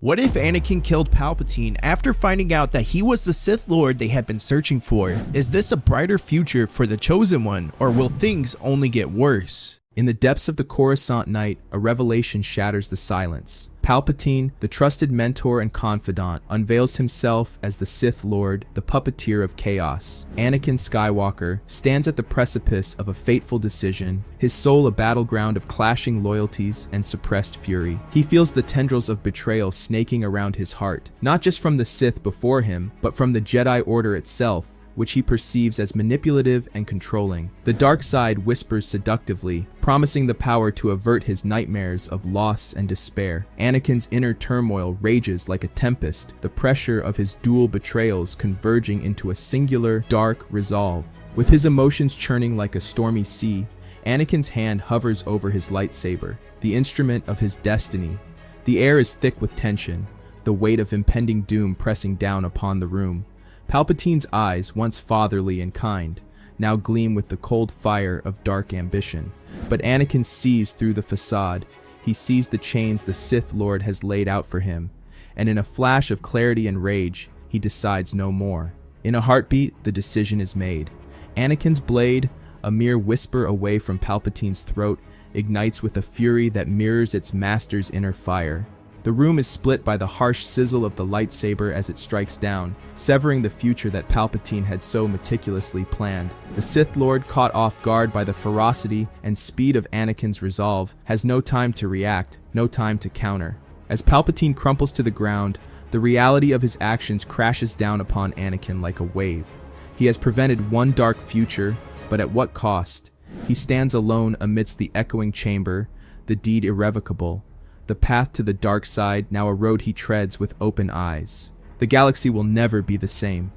What if Anakin killed Palpatine after finding out that he was the Sith Lord they had been searching for? Is this a brighter future for the Chosen One, or will things only get worse? In the depths of the Coruscant night, a revelation shatters the silence. Palpatine, the trusted mentor and confidant, unveils himself as the Sith Lord, the puppeteer of chaos. Anakin Skywalker stands at the precipice of a fateful decision, his soul a battleground of clashing loyalties and suppressed fury. He feels the tendrils of betrayal snaking around his heart, not just from the Sith before him, but from the Jedi Order itself, which he perceives as manipulative and controlling. The dark side whispers seductively, promising the power to avert his nightmares of loss and despair. Anakin's inner turmoil rages like a tempest, the pressure of his dual betrayals converging into a singular, dark resolve. With his emotions churning like a stormy sea, Anakin's hand hovers over his lightsaber, the instrument of his destiny. The air is thick with tension, the weight of impending doom pressing down upon the room. Palpatine's eyes, once fatherly and kind, now gleam with the cold fire of dark ambition. But Anakin sees through the facade. He sees the chains the Sith Lord has laid out for him, and in a flash of clarity and rage, he decides no more. In a heartbeat, the decision is made. Anakin's blade, a mere whisper away from Palpatine's throat, ignites with a fury that mirrors its master's inner fire. The room is split by the harsh sizzle of the lightsaber as it strikes down, severing the future that Palpatine had so meticulously planned. The Sith Lord, caught off guard by the ferocity and speed of Anakin's resolve, has no time to react, no time to counter. As Palpatine crumples to the ground, the reality of his actions crashes down upon Anakin like a wave. He has prevented one dark future, but at what cost? He stands alone amidst the echoing chamber, the deed irrevocable. The path to the dark side, now a road he treads with open eyes. The galaxy will never be the same.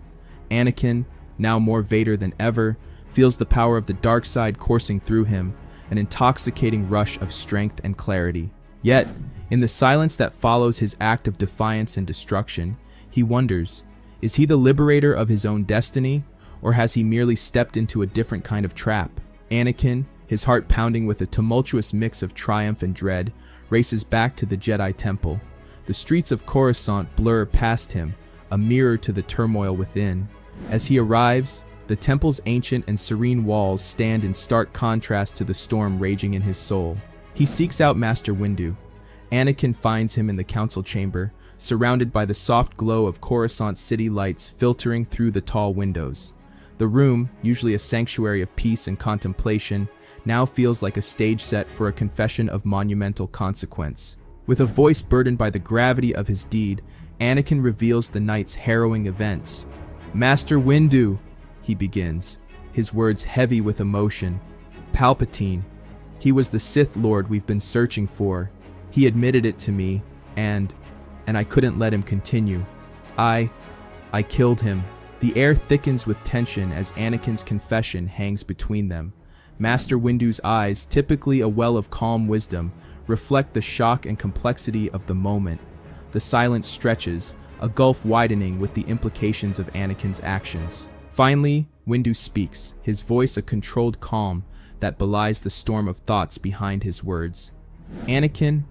Anakin, now more Vader than ever, feels the power of the dark side coursing through him, an intoxicating rush of strength and clarity. Yet, in the silence that follows his act of defiance and destruction, he wonders, is he the liberator of his own destiny, or has he merely stepped into a different kind of trap? Anakin, his heart pounding with a tumultuous mix of triumph and dread, races back to the Jedi Temple. The streets of Coruscant blur past him, a mirror to the turmoil within. As he arrives, the temple's ancient and serene walls stand in stark contrast to the storm raging in his soul. He seeks out Master Windu. Anakin finds him in the council chamber, surrounded by the soft glow of Coruscant city lights filtering through the tall windows. The room, usually a sanctuary of peace and contemplation, now feels like a stage set for a confession of monumental consequence. With a voice burdened by the gravity of his deed, Anakin reveals the night's harrowing events. "Master Windu," he begins, his words heavy with emotion. "Palpatine. He was the Sith Lord we've been searching for. He admitted it to me, and I couldn't let him continue. I killed him." The air thickens with tension as Anakin's confession hangs between them. Master Windu's eyes, typically a well of calm wisdom, reflect the shock and complexity of the moment. The silence stretches, a gulf widening with the implications of Anakin's actions. Finally, Windu speaks, his voice a controlled calm that belies the storm of thoughts behind his words. "Anakin,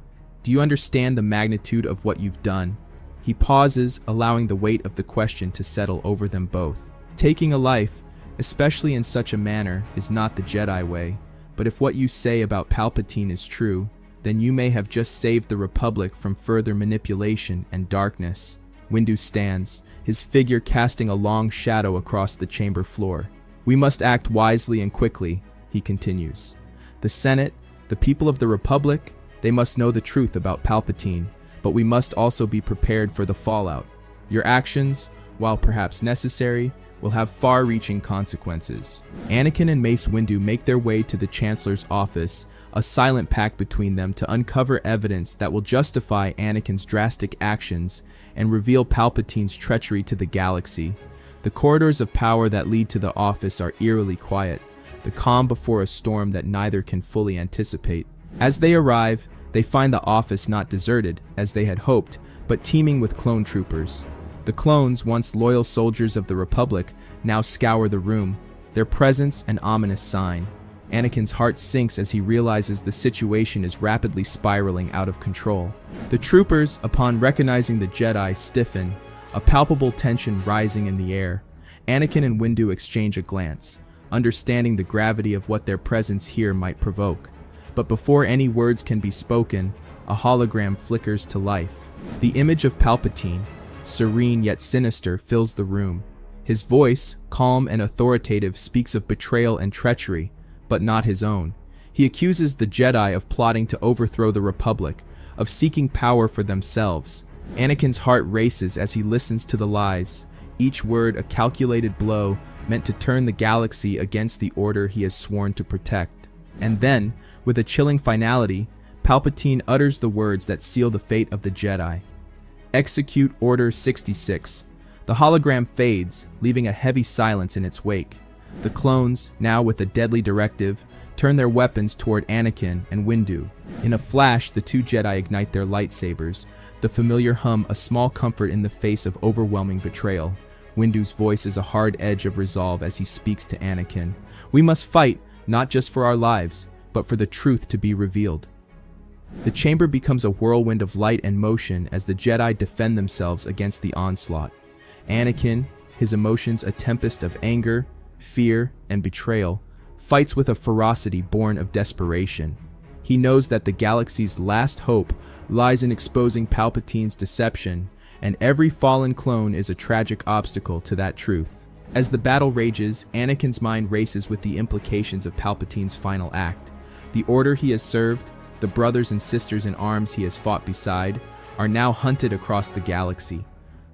do you understand the magnitude of what you've done?" He pauses, allowing the weight of the question to settle over them both. Taking a life, especially in such a manner, is not the Jedi way, but if what you say about Palpatine is true, then you may have just saved the Republic from further manipulation and darkness. Windu stands, his figure casting a long shadow across the chamber floor. "We must act wisely and quickly," he continues. "The Senate, the people of the Republic, they must know the truth about Palpatine, but we must also be prepared for the fallout. Your actions, while perhaps necessary, will have far-reaching consequences." Anakin and Mace Windu make their way to the Chancellor's office, a silent pact between them to uncover evidence that will justify Anakin's drastic actions and reveal Palpatine's treachery to the galaxy. The corridors of power that lead to the office are eerily quiet, the calm before a storm that neither can fully anticipate. As they arrive, they find the office not deserted, as they had hoped, but teeming with clone troopers. The clones, once loyal soldiers of the Republic, now scour the room, their presence an ominous sign. Anakin's heart sinks as he realizes the situation is rapidly spiraling out of control. The troopers, upon recognizing the Jedi, stiffen, a palpable tension rising in the air. Anakin and Windu exchange a glance, understanding the gravity of what their presence here might provoke. But before any words can be spoken, a hologram flickers to life. The image of Palpatine, serene yet sinister, fills the room. His voice, calm and authoritative, speaks of betrayal and treachery, but not his own. He accuses the Jedi of plotting to overthrow the Republic, of seeking power for themselves. Anakin's heart races as he listens to the lies, each word a calculated blow meant to turn the galaxy against the order he has sworn to protect. And then, with a chilling finality, Palpatine utters the words that seal the fate of the Jedi. Execute Order 66. The hologram fades, leaving a heavy silence in its wake. The clones, now with a deadly directive, turn their weapons toward Anakin and Windu. In a flash, the two Jedi ignite their lightsabers, the familiar hum a small comfort in the face of overwhelming betrayal. Windu's voice is a hard edge of resolve as he speaks to Anakin. We must fight, not just for our lives, but for the truth to be revealed. The chamber becomes a whirlwind of light and motion as the Jedi defend themselves against the onslaught. Anakin, his emotions a tempest of anger, fear, and betrayal, fights with a ferocity born of desperation. He knows that the galaxy's last hope lies in exposing Palpatine's deception, and every fallen clone is a tragic obstacle to that truth. As the battle rages, Anakin's mind races with the implications of Palpatine's final act. The order he has served, the brothers and sisters in arms he has fought beside, are now hunted across the galaxy.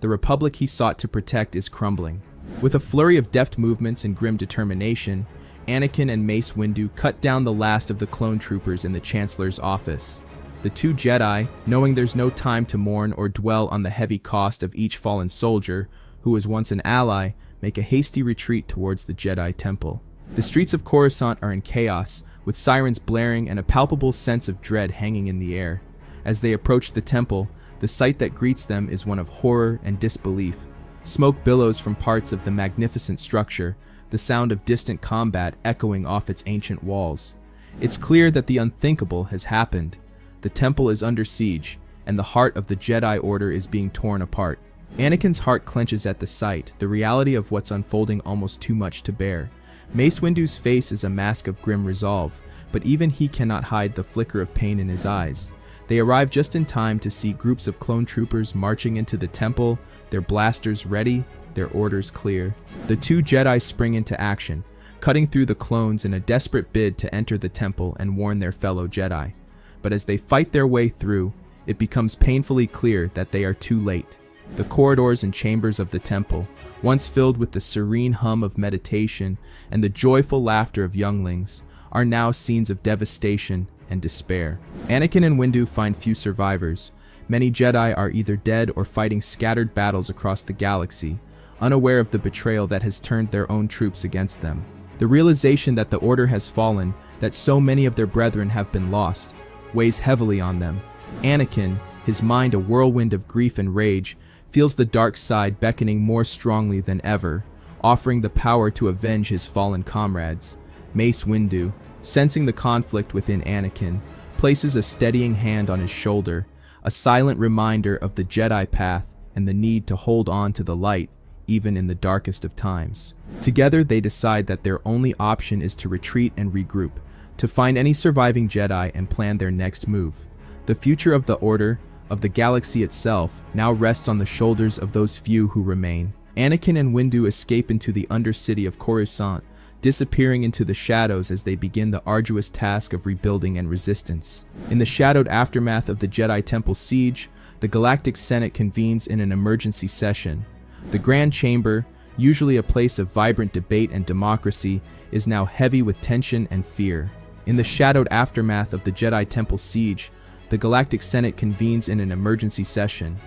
The Republic he sought to protect is crumbling. With a flurry of deft movements and grim determination, Anakin and Mace Windu cut down the last of the clone troopers in the Chancellor's office. The two Jedi, knowing there's no time to mourn or dwell on the heavy cost of each fallen soldier, who was once an ally, make a hasty retreat towards the Jedi Temple. The streets of Coruscant are in chaos, with sirens blaring and a palpable sense of dread hanging in the air. As they approach the temple, the sight that greets them is one of horror and disbelief. Smoke billows from parts of the magnificent structure, the sound of distant combat echoing off its ancient walls. It's clear that the unthinkable has happened. The temple is under siege, and the heart of the Jedi Order is being torn apart. Anakin's heart clenches at the sight, the reality of what's unfolding almost too much to bear. Mace Windu's face is a mask of grim resolve, but even he cannot hide the flicker of pain in his eyes. They arrive just in time to see groups of clone troopers marching into the temple, their blasters ready, their orders clear. The two Jedi spring into action, cutting through the clones in a desperate bid to enter the temple and warn their fellow Jedi. But as they fight their way through, it becomes painfully clear that they are too late. The corridors and chambers of the temple, once filled with the serene hum of meditation and the joyful laughter of younglings, are now scenes of devastation and despair. Anakin and Windu find few survivors. Many Jedi are either dead or fighting scattered battles across the galaxy, unaware of the betrayal that has turned their own troops against them. The realization that the Order has fallen, that so many of their brethren have been lost, weighs heavily on them. Anakin, his mind a whirlwind of grief and rage, feels the dark side beckoning more strongly than ever, offering the power to avenge his fallen comrades. Mace Windu, sensing the conflict within Anakin, places a steadying hand on his shoulder, a silent reminder of the Jedi path and the need to hold on to the light, even in the darkest of times. Together they decide that their only option is to retreat and regroup, to find any surviving Jedi and plan their next move. The future of the Order, of the galaxy itself, now rests on the shoulders of those few who remain. Anakin and Windu escape into the undercity of Coruscant, disappearing into the shadows as they begin the arduous task of rebuilding and resistance. In the shadowed aftermath of the Jedi Temple siege, the Galactic Senate convenes in an emergency session. The Grand Chamber, usually a place of vibrant debate and democracy, is now heavy with tension and fear. In the shadowed aftermath of the Jedi Temple siege, the Galactic Senate convenes in an emergency session.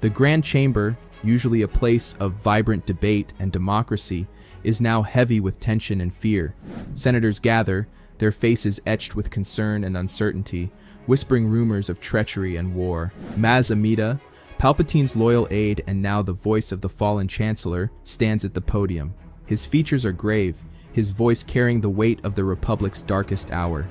The Grand Chamber, usually a place of vibrant debate and democracy, is now heavy with tension and fear. Senators gather, their faces etched with concern and uncertainty, whispering rumors of treachery and war. Maz Amida, Palpatine's loyal aide and now the voice of the fallen Chancellor, stands at the podium. His features are grave, his voice carrying the weight of the Republic's darkest hour.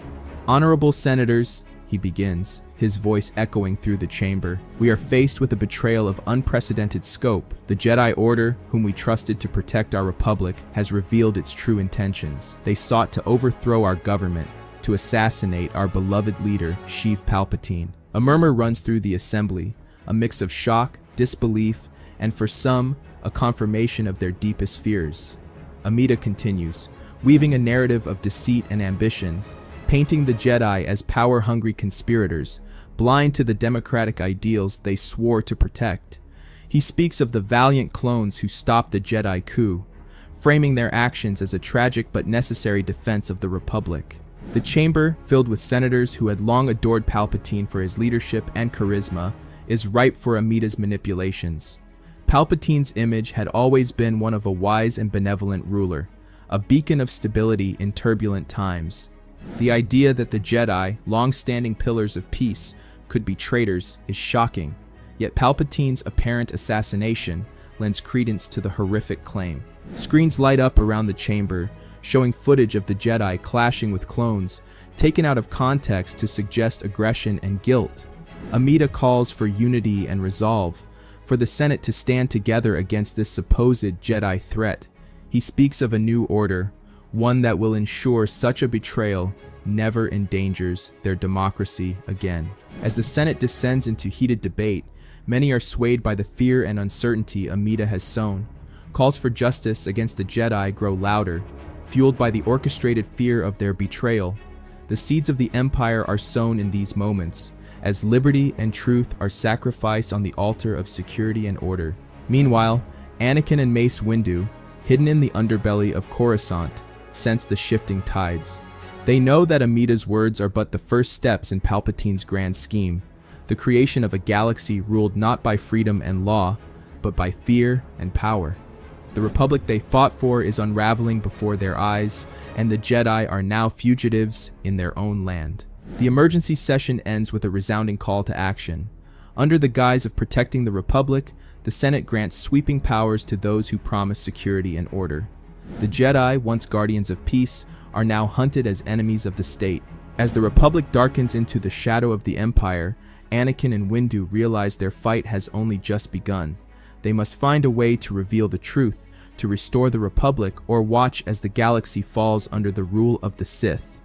"Honorable senators," he begins, his voice echoing through the chamber, "we are faced with a betrayal of unprecedented scope. The Jedi Order, whom we trusted to protect our Republic, has revealed its true intentions. They sought to overthrow our government, to assassinate our beloved leader, Sheev Palpatine." A murmur runs through the assembly, a mix of shock, disbelief, and for some, a confirmation of their deepest fears. Amida continues, weaving a narrative of deceit and ambition, painting the Jedi as power-hungry conspirators, blind to the democratic ideals they swore to protect. He speaks of the valiant clones who stopped the Jedi coup, framing their actions as a tragic but necessary defense of the Republic. The chamber, filled with senators who had long adored Palpatine for his leadership and charisma, is ripe for Amida's manipulations. Palpatine's image had always been one of a wise and benevolent ruler, a beacon of stability in turbulent times. The idea that the Jedi, long-standing pillars of peace, could be traitors is shocking, yet Palpatine's apparent assassination lends credence to the horrific claim. Screens light up around the chamber, showing footage of the Jedi clashing with clones, taken out of context to suggest aggression and guilt. Amida calls for unity and resolve, for the Senate to stand together against this supposed Jedi threat. He speaks of a new order, one that will ensure such a betrayal never endangers their democracy again. As the Senate descends into heated debate, many are swayed by the fear and uncertainty Amida has sown. Calls for justice against the Jedi grow louder, fueled by the orchestrated fear of their betrayal. The seeds of the Empire are sown in these moments, as liberty and truth are sacrificed on the altar of security and order. Meanwhile, Anakin and Mace Windu, hidden in the underbelly of Coruscant, sense the shifting tides. They know that Amida's words are but the first steps in Palpatine's grand scheme, the creation of a galaxy ruled not by freedom and law, but by fear and power. The Republic they fought for is unraveling before their eyes, and the Jedi are now fugitives in their own land. The emergency session ends with a resounding call to action. Under the guise of protecting the Republic, the Senate grants sweeping powers to those who promise security and order. The Jedi, once guardians of peace, are now hunted as enemies of the state. As the Republic darkens into the shadow of the Empire, Anakin and Windu realize their fight has only just begun. They must find a way to reveal the truth, to restore the Republic, or watch as the galaxy falls under the rule of the Sith.